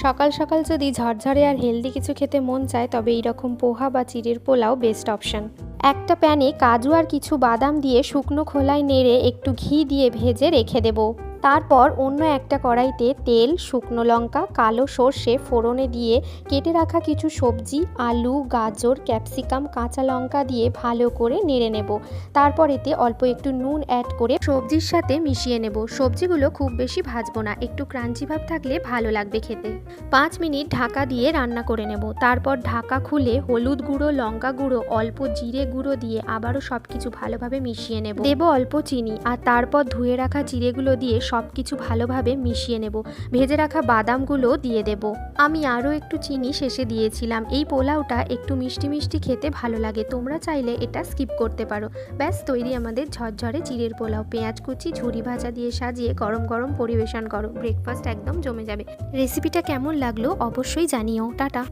সকাল সকাল যদি ঝরঝরে আর হেলদি কিছু খেতে মন চায় তবে এইরকম পোহা বা চিড়ের পোলাও বেস্ট অপশন। একটা প্যানে কাজু আর কিছু বাদাম দিয়ে শুকনো খোলায় নেড়ে একটু ঘি দিয়ে ভেজে রেখে দেব। তারপর অন্য একটা কড়াইতে তেল, শুকনো লঙ্কা, কালো সর্ষে ফোড়নে দিয়ে কেটে রাখা কিছু সবজি আলু, গাজর, ক্যাপসিকাম, কাঁচা লঙ্কা দিয়ে ভালো করে নেড়ে নেব। তারপর এতে অল্প একটু নুন অ্যাড করে সবজির সাথে মিশিয়ে নেব। সবজিগুলো খুব বেশি ভাজবো না, একটু ক্রাঞ্চি ভাব থাকলে ভালো লাগবে খেতে। 5 মিনিট ঢাকা দিয়ে রান্না করে নেব। তারপর ঢাকা খুলে হলুদ গুঁড়ো, লঙ্কা গুঁড়ো, অল্প জিরে গুঁড়ো দিয়ে আবারও সবকিছু ভালোভাবে মিশিয়ে নেব। দেব অল্প চিনি আর তারপর ধুয়ে রাখা জিরেগুলো দিয়ে সবকিছু ভালোভাবে মিশিয়ে নেব। ভেজে রাখা বাদামগুলো দিয়ে দেব। আমি আরও একটু চিনি শেষে দিয়েছিলাম। এই পোলাওটা একটু মিষ্টি মিষ্টি খেতে ভালো লাগে, তোমরা চাইলে এটা স্কিপ করতে পারো। ব্যাস তৈরি আমাদের ঝরঝরে চিড়ের পোলাও। পেঁয়াজ কুচি, ঝুরি ভাজা দিয়ে সাজিয়ে গরম গরম পরিবেশন করো। ব্রেকফাস্ট একদম জমে যাবে। রেসিপিটা কেমন লাগলো অবশ্যই জানিও। টাটা।